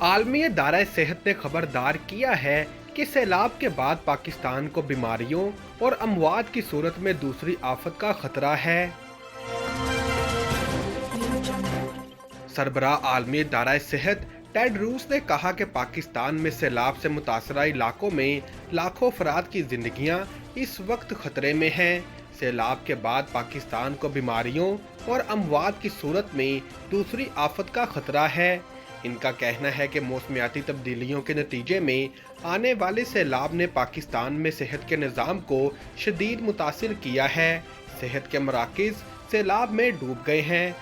आलमी दायरा सेहत ने खबरदार किया है कि सैलाब के बाद पाकिस्तान को बीमारियों और अमवात की सूरत में दूसरी आफत का खतरा है। सरबराह आलमी दायरा सेहत टेड्रूस ने कहा कि पाकिस्तान में सैलाब से मुतासरा इलाकों में लाखों अफराद की जिंदगियां इस वक्त खतरे में हैं। सैलाब के बाद पाकिस्तान को बीमारियों और अमवात की सूरत में दूसरी आफत का खतरा है। इनका कहना है कि मौसमियाती तब्दीलियों के नतीजे में आने वाले सैलाब ने पाकिस्तान में सेहत के निज़ाम को शदीद मुतासिर किया है। सेहत के मराकज़ सैलाब में डूब गए हैं।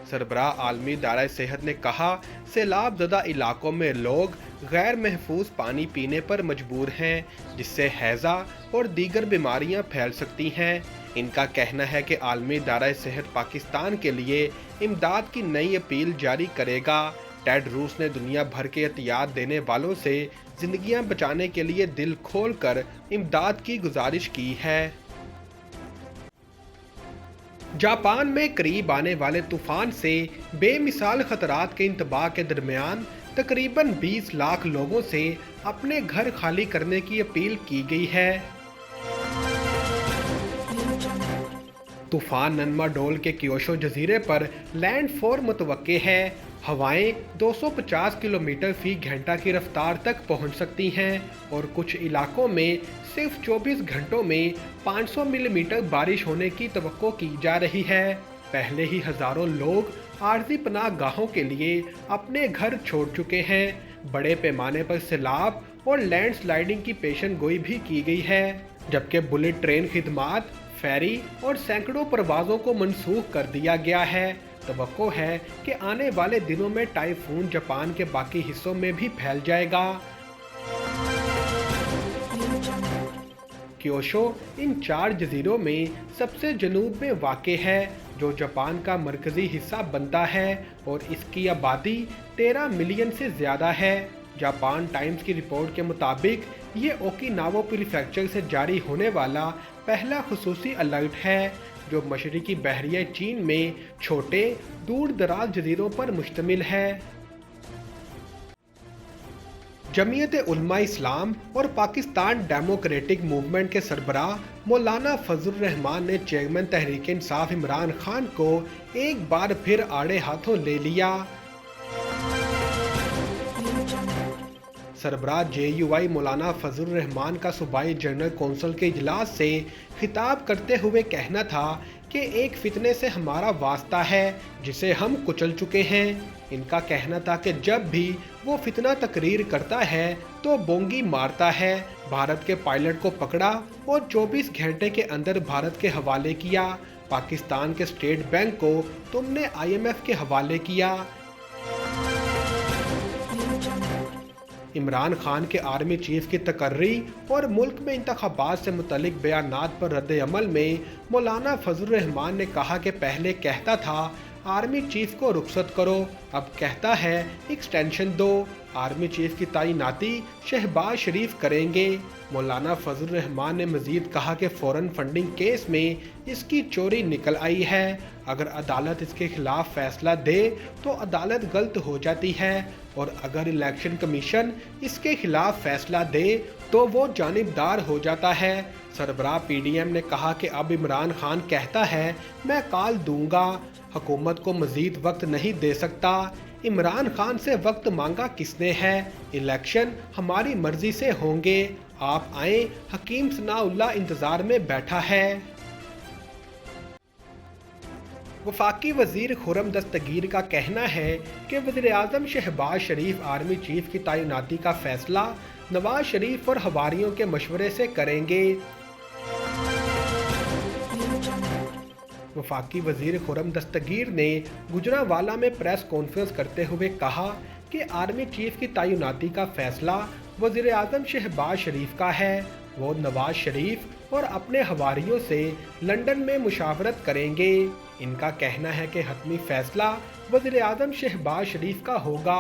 सरबराह आलमी दायरा सेहत ने कहा, सैलाब ज़दा इलाकों में लोग गैर महफूज पानी पीने पर मजबूर हैं, जिससे हैज़ा और दीगर बीमारियां फैल सकती हैं। इनका कहना है कि आलमी दायरा सेहत पाकिस्तान के लिए इमदाद की नई अपील जारी करेगा। टेड्रूस ने दुनिया भर के एहतियात देने वालों से जिंदगियां बचाने के लिए दिल खोल कर इमदाद की गुजारिश की है। जापान में करीब आने वाले तूफान से बेमिसाल खतरात के इंतबाह के दरमियान तकरीबन 20 लाख लोगों से अपने घर खाली करने की अपील की गई है। तूफान नन्माडोल के क्योशो जजीरे पर लैंडफॉल मुतवक्के है। हवाएं 250 किलोमीटर फी घंटा की रफ्तार तक पहुंच सकती हैं और कुछ इलाकों में सिर्फ 24 घंटों में 500 मिलीमीटर बारिश होने की तवक्को की जा रही है। पहले ही हजारों लोग आर्जी पनाह गाहों के लिए अपने घर छोड़ चुके हैं। बड़े पैमाने पर सैलाब और लैंडस्लाइडिंग की पेशन गोई भी की गई है, जबकि बुलेट ट्रेन खिदमात, फेरी और सैकड़ों परवाज़ों को मनसूख कर दिया गया है। तवक्को है कि आने वाले दिनों में टाइफून जापान के बाकी हिस्सों में भी फैल जाएगा। क्योशो इन 4 जजीरों में सबसे जनूब में वाक़े है, जो जापान का मरकजी हिस्सा बनता है और इसकी आबादी 13 मिलियन से ज़्यादा है। जापान टाइम्स की रिपोर्ट के मुताबिक ये ओकिनावा प्रीफेक्चर से जारी होने वाला पहला खुसूसी अलर्ट है, जो मशरकी बहरिया चीन में छोटे दूर दराज जजीरों पर मुश्तमिल है। जमीयत उलमा इस्लाम और पाकिस्तान डेमोक्रेटिक मूवमेंट के सरबराह मौलाना फजल रहमान ने चेयरमैन तहरीक इंसाफ इमरान खान को एक बार फिर आड़े हाथों ले लिया। सरबराह JUI मौलाना फजल रहमान का सूबाई जनरल कौंसिल के इजलास से खिताब करते हुए कहना था कि एक फितने से हमारा वास्ता है जिसे हम कुचल चुके हैं। इनका कहना था कि जब भी वो फितना तकरीर करता है तो बोंगी मारता है। भारत के पायलट को पकड़ा और 24 घंटे के अंदर भारत के हवाले किया। पाकिस्तान के स्टेट बैंक को तुमने IMF के हवाले किया। इमरान खान के आर्मी चीफ की तकर्री और मुल्क में इंतखाबात से मुतल्लिक बयानात पर रद्द अमल में मौलाना फजल रहमान ने कहा कि पहले कहता था आर्मी चीफ को रुखसत करो, अब कहता है एक्सटेंशन दो। आर्मी चीफ की तैनाती शहबाज शरीफ करेंगे। मौलाना फजल रहमान ने मजीद कहा कि फॉरेन फंडिंग केस में इसकी चोरी निकल आई है। अगर अदालत इसके खिलाफ फैसला दे तो अदालत गलत हो जाती है, और अगर इलेक्शन कमीशन इसके खिलाफ फैसला दे तो वो जानिबदार हो जाता है। सरबराह PDM ने कहा कि अब इमरान खान कहता है मैं कॉल दूंगा, हुकूमत को मजीद वक्त नहीं दे सकता। इमरान खान से वक्त मांगा किसने है? इलेक्शन हमारी मर्जी से होंगे, आप आए, हकीम सनाउल्लाह इंतजार में बैठा है। वफाकी वजीर खुर्रम दस्तगीर का कहना है कि वज़ीर-ए-आज़म शहबाज शरीफ आर्मी चीफ की तैनाती का फैसला नवाज शरीफ और हवारियों के मशवरे से करेंगे। वफाकी वजीर खुर्रम दस्तगीर ने गुजरांवाला में प्रेस कॉन्फ्रेंस करते हुए कहा कि आर्मी चीफ की तैनाती का फैसला वज़ीर-ए-आज़म शहबाज शरीफ का है। वो नवाज शरीफ और अपने हवारियों से लंदन में मुशावरत करेंगे। इनका कहना है कि हतमी फैसला वज़ीर-ए-आज़म शहबाज शरीफ का होगा।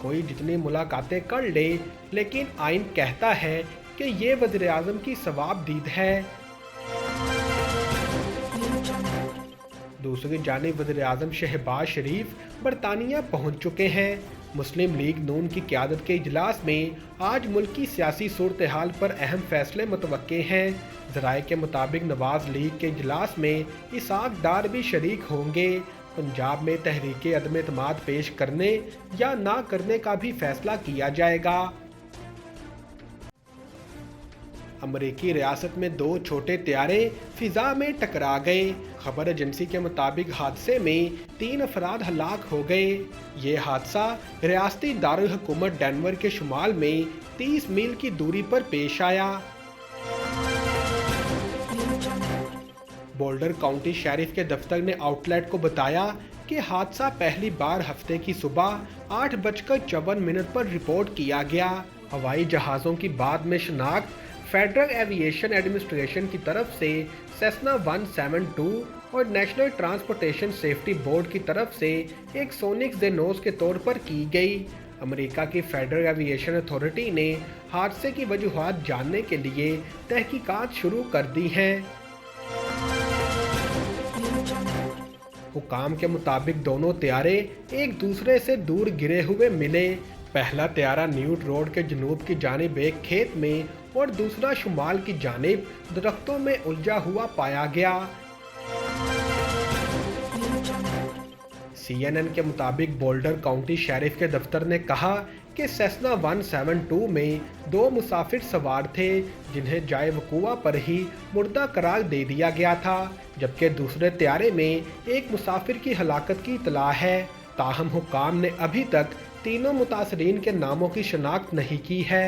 कोई जितनी मुलाकातें कर ले, लेकिन आइन कहता है कि ये वज़ीर-ए-आज़म की सवाब दीद है। दूसरी जानिब वज़ीर-ए-आज़म शहबाज शरीफ बरतानिया पहुंच चुके हैं। मुस्लिम लीग नून की क़यादत के इजलास में आज मुल्क की सियासी सूरत हाल पर अहम फैसले मुतवक्के हैं। ज़राए के मुताबिक नवाज लीग के इजलास में इसाक डार भी शरीक होंगे। पंजाब में तहरीक अदम एतमाद पेश करने या ना करने का भी फैसला किया जाएगा। अमरीकी रियासत में दो छोटे त्यारे फिजा में टकरा गए। खबर एजेंसी के मुताबिक हादसे में 3 अफराद हलाक हो गए। ये हादसा रियासती दारुल हुकूमत डेनवर के शुमाल में 30 मील की दूरी पर पेश आया। बोल्डर काउंटी शेरिफ के दफ्तर ने आउटलेट को बताया कि हादसा पहली बार हफ्ते की सुबह 8:54 पर रिपोर्ट किया गया। हवाई जहाज़ों की बाद में शनाख्त फेडरल एविएशन एडमिनिस्ट्रेशन की तरफ से सेस्ना 172 और नेशनल ट्रांसपोर्टेशन सेफ्टी बोर्ड की तरफ से एक सोनिक्स जेनोस के तौर पर की गई। अमेरिका की फेडरल एविएशन अथॉरिटी ने हादसे की वजूहात जानने के लिए तहकीकात शुरू कर दी हैं। हुकाम के मुताबिक दोनों त्यारे एक दूसरे से दूर गिरे हुए मिले। पहला त्यारा न्यूट रोड के जनूब की जानिब एक खेत में और दूसरा शुमाल की जानिब दरख्तों में उलझा हुआ पाया गया। CNN के मुताबिक बोल्डर काउंटी शेरिफ के दफ्तर ने कहा कि सेस्ना 172 में 2 मुसाफिर सवार थे जिन्हें जाए वकूआ पर ही मुर्दा करार दे दिया गया था, जबकि दूसरे त्यारे में एक मुसाफिर की हलाकत की इतला है। ताहम हुकाम ने अभी तक तीनों मुतासरीन के नामों की शनाख्त नहीं की है।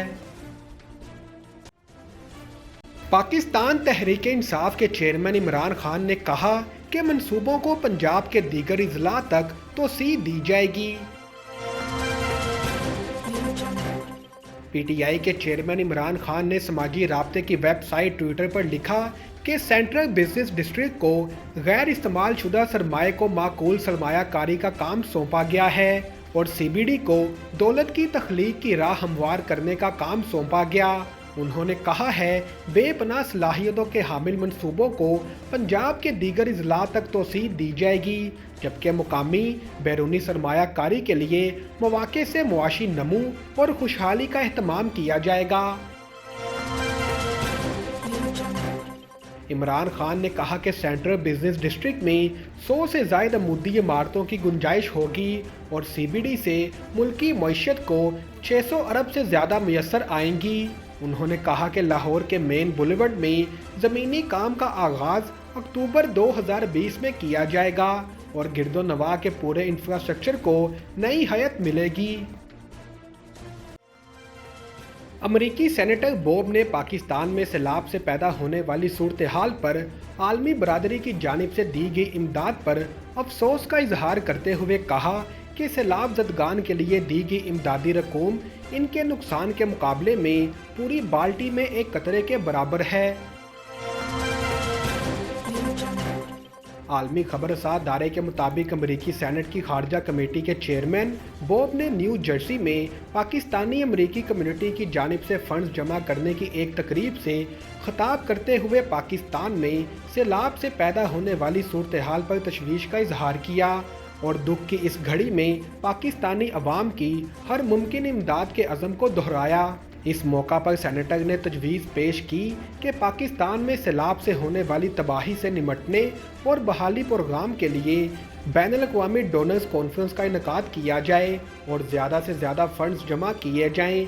पाकिस्तान तहरीक इंसाफ के चेयरमैन इमरान खान ने कहा कि मंसूबों को पंजाब के दीगर इजला तक तोसी दी जाएगी। PTI के चेयरमैन इमरान खान ने समाजी राब्ते की वेबसाइट ट्विटर पर लिखा कि सेंट्रल बिजनेस डिस्ट्रिक्ट को गैर इस्तेमाल शुदा सरमाए को माकूल सरमायाकारी का काम सौंपा गया है और CBD को दौलत की तख्लीक की राह हमवार करने का काम सौंपा गया। उन्होंने कहा है बेपनाह सलाहियतों के हामिल मंसूबों को पंजाब के दीगर इजला तक तोसी दी जाएगी, जबकि मुकामी बैरूनी सरमायाकारी के लिए मौके से मुआशी नमू और खुशहाली का एहतमाम किया जाएगा। इमरान खान ने कहा कि सेंट्रल बिजनेस डिस्ट्रिक्ट में 100 से ज़ायद अमूदी इमारतों की गुंजाइश होगी और CBD से मुल्की मईशत को 600 अरब से ज़्यादा मैसर आएंगी। उन्होंने कहा कि लाहौर के मेन बुलेवर्ड में ज़मीनी काम का आगाज़ अक्टूबर 2020 में किया जाएगा और गिरदो नवाह के पूरे इंफ्रास्ट्रक्चर को नई हयत मिलेगी। अमरीकी सेनेटर बॉब ने पाकिस्तान में सैलाब से पैदा होने वाली सूरत हाल पर आलमी बरादरी की जानिब से दी गई इमदाद पर अफसोस का इजहार करते हुए कहा कि सैलाब ज़दगान के लिए दी गई इमदादी रकूम इनके नुकसान के मुकाबले में पूरी बाल्टी में एक कतरे के बराबर है। आलमी खबरसार दायरे के मुताबिक अमरीकी सेनेट की खारजा कमेटी के चेयरमैन बॉब ने न्यू जर्सी में पाकिस्तानी अमरीकी कम्युनिटी की जानिब से फंड्स जमा करने की एक तकरीब से खिताब करते हुए पाकिस्तान में सैलाब से पैदा होने वाली सूरत हाल पर तशवीश का इजहार किया और दुख की इस घड़ी में पाकिस्तानी अवाम की हर मुमकिन इमदाद के अज़म को दोहराया। इस मौका पर सेनेटर ने तजवीज़ पेश की कि पाकिस्तान में सैलाब से होने वाली तबाही से निमटने और बहाली प्रोग्राम के लिए बैनुल-अक़वामी डोनर्स कॉन्फ्रेंस का इनेकाद किया जाए और ज़्यादा से ज़्यादा फंड्स जमा किए जाएं।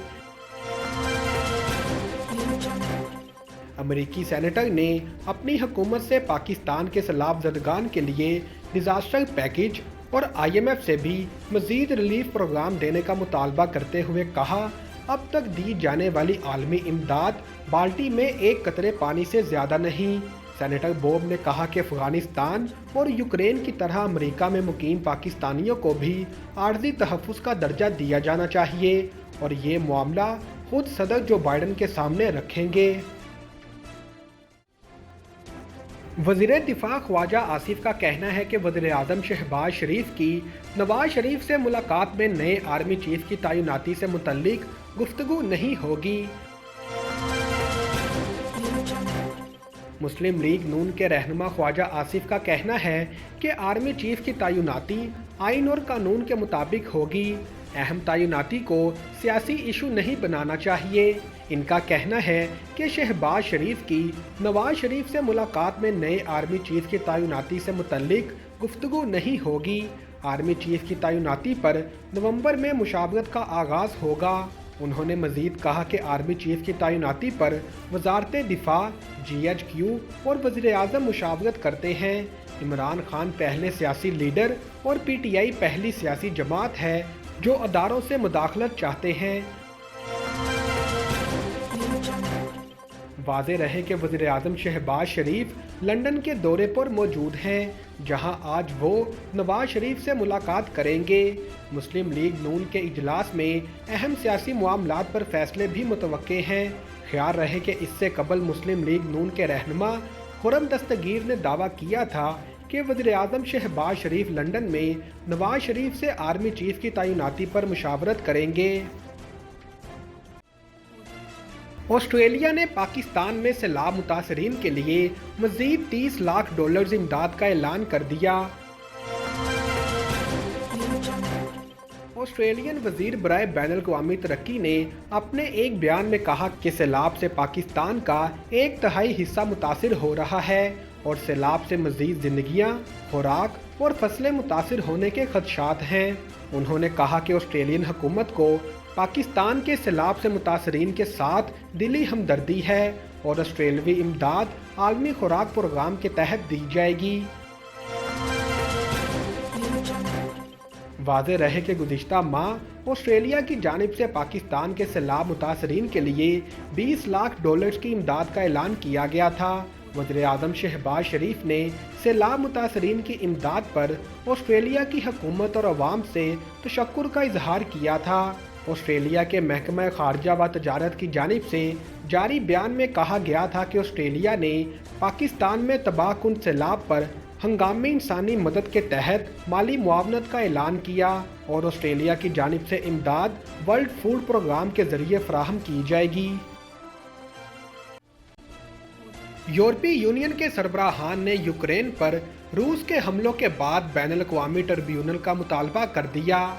अमरीकी सेनेटर ने अपनी हुकूमत से पाकिस्तान के सैलाब ज़दगान के लिए डिज़ास्टर पैकेज और IMF से भी मज़ीद रिलीफ प्रोग्राम देने का मुतालबा करते हुए कहा, अब तक दी जाने वाली आलमी इमदाद बाल्टी में एक कतरे पानी से ज़्यादा नहीं। सेनेटर बॉब ने कहा कि अफ़गानिस्तान और यूक्रेन की तरह अमेरिका में मुकीम पाकिस्तानियों को भी आर्ज़ी तहफ़्फ़ुज़ का दर्जा दिया जाना चाहिए और ये मामला खुद सदर जो बाइडन के सामने रखेंगे। वज़ीर दिफ़ा ख्वाजा आसिफ का कहना है कि वज़ीर-ए-आज़म शहबाज शरीफ की नवाज शरीफ से मुलाकात में नए आर्मी चीफ की तैनाती से मुतल्लिक गुफ्तगू नहीं होगी। मुस्लिम लीग नून के रहनुमा ख्वाजा आसिफ का कहना है कि आर्मी चीफ की तैनाती आइन और कानून के मुताबिक होगी। अहम तैनाती को सियासी इशू नहीं बनाना चाहिए। इनका कहना है कि शहबाज शरीफ की नवाज शरीफ से मुलाकात में नए आर्मी चीफ की तैनाती से मुतल्लिक गुफ्तगू नहीं होगी। आर्मी चीफ की तैनाती पर नवंबर में मुशावरत का आगाज़ होगा। उन्होंने मजीद कहा कि आर्मी चीफ की तैनाती पर वजारत दिफा, GHQ और वज़ीर आज़म मुशावरत करते हैं। इमरान खान पहले सियासी लीडर और PTI पहली सियासी जमात है जो अदारों से मुदाखलत चाहते हैं। वाज़े रहे कि वज़ीर आज़म शहबाज शरीफ लंदन के दौरे पर मौजूद हैं, जहां आज वो नवाज शरीफ से मुलाकात करेंगे। मुस्लिम लीग नून के इजलास में अहम सियासी मामलात पर फैसले भी मुतवक्के हैं। ख्याल रहे कि इससे कबल मुस्लिम लीग नून के रहनुमा खुर्रम दस्तगीर ने दावा किया था कि वज़ीर आज़म शहबाज शरीफ लंदन में नवाज शरीफ से आर्मी चीफ की तैनाती पर मुशावरत करेंगे। ऑस्ट्रेलिया ने पाकिस्तान में सैलाब मुतासरीन के लिए मज़ीद $30 लाख इमदाद का ऐलान कर दिया। ऑस्ट्रेलियन वजीर बराए बैनुल-अक़वामी तरक्की ने अपने एक बयान में कहा कि सैलाब से पाकिस्तान का 1/3 हिस्सा मुतासिर हो रहा है और सैलाब से मज़ीद ज़िंदगियाँ, खुराक और फसलें मुतासिर होने के खदशात हैं। उन्होंने कहा कि ऑस्ट्रेलियन हुकूमत को पाकिस्तान के सैलाब से मुतासरीन के साथ दिली हमदर्दी है और ऑस्ट्रेलवी इमदाद आलमी खुराक प्रोग्राम के तहत दी जाएगी। वाज़े रहे कि गुज़िश्ता माह ऑस्ट्रेलिया की जानिब से पाकिस्तान के सैलाब मुतासरीन के लिए $20 लाख की इमदाद का ऐलान किया गया था। वज़ीर आज़म शहबाज शरीफ ने सैलाब मुतासरीन की इमदाद पर ऑस्ट्रेलिया की हुकूमत और अवाम से तशक्कुर का इजहार किया था। ऑस्ट्रेलिया के महकमा खारजा व तजारत की जानिब से जारी बयान में कहा गया था कि ऑस्ट्रेलिया ने पाकिस्तान में तबाहकुन सैलाब पर हंगामी इंसानी मदद के तहत माली मुआवनत का ऐलान किया और ऑस्ट्रेलिया की जानिब से इमदाद वर्ल्ड फूड प्रोग्राम के जरिए फराहम की जाएगी। यूरोपीय यूनियन के सरबराहान ने यूक्रेन पर रूस के हमलों के बाद बैनुल-अक़वामी ट्रिब्यूनल का मुतालबा कर दिया।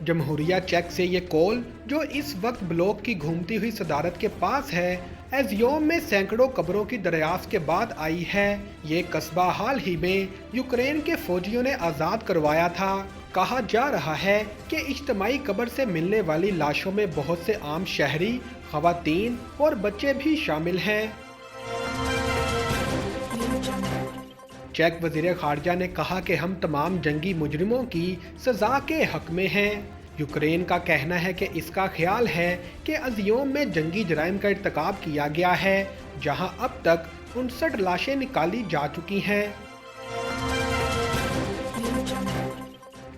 जमहूरिया चेक से ये कॉल, जो इस वक्त ब्लॉक की घूमती हुई सदारत के पास है, एज़ियोम में सैकड़ों कब्रों की दरियाफ्त के बाद आई है। ये कस्बा हाल ही में यूक्रेन के फौजियों ने आज़ाद करवाया था। कहा जा रहा है कि इज्तिमाई कब्र से मिलने वाली लाशों में बहुत से आम शहरी, ख़वातीन और बच्चे भी शामिल हैं। चेक वज़ीर ख़ारजा ने कहा कि हम तमाम जंगी मुजरिमों की सज़ा के हक में हैं। यूक्रेन का कहना है कि इसका ख्याल है कि एज़ियोम में जंगी जराइम का इर्तिकाब किया गया है, जहां अब तक 59 लाशें निकाली जा चुकी हैं।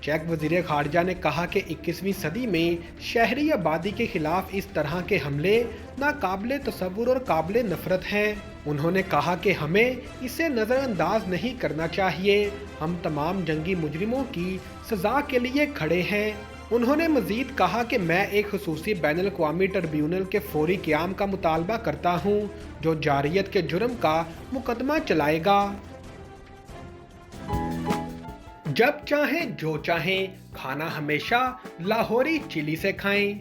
चेक वज़ीर ख़ारजा ने कहा कि 21वीं सदी में शहरी आबादी के खिलाफ इस तरह के हमले नाकाबिले तसव्वुर और काबिले नफ़रत हैं। उन्होंने कहा कि हमें इसे नज़रअंदाज नहीं करना चाहिए। हम तमाम जंगी मुजरिमों की सज़ा के लिए खड़े हैं। उन्होंने मज़ीद कहा कि मैं एक ख़ुसूसी बैनुल-अक़वामी ट्रिब्यूनल के फौरी क़याम का मुतालबा करता हूँ, जो जारियत के जुर्म का मुकदमा चलाएगा। जब चाहें जो चाहें, खाना हमेशा लाहौरी चिली से खाएं।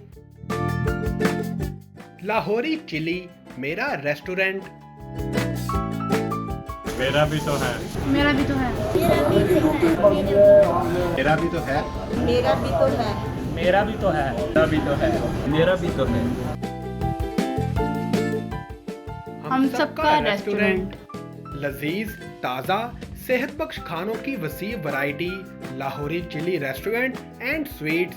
लाहौरी चिली मेरा रेस्टोरेंट। मेरा भी तो है। मेरा भी तो है। मेरा भी तो है। मेरा भी तो है। मेरा भी तो है। मेरा भी तो है। मेरा भी तो है। हम सबका रेस्टोरेंट। लजीज, ताज़ा, सेहत बख्श खानों की वसी वैरायटी। Lahori chilli restaurant and sweets,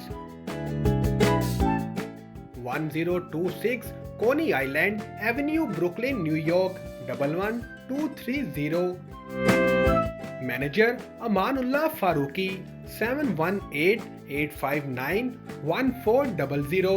1026 Coney Island avenue, Brooklyn, New York 11230। Manager Amanullah Farooqui, 7188591400।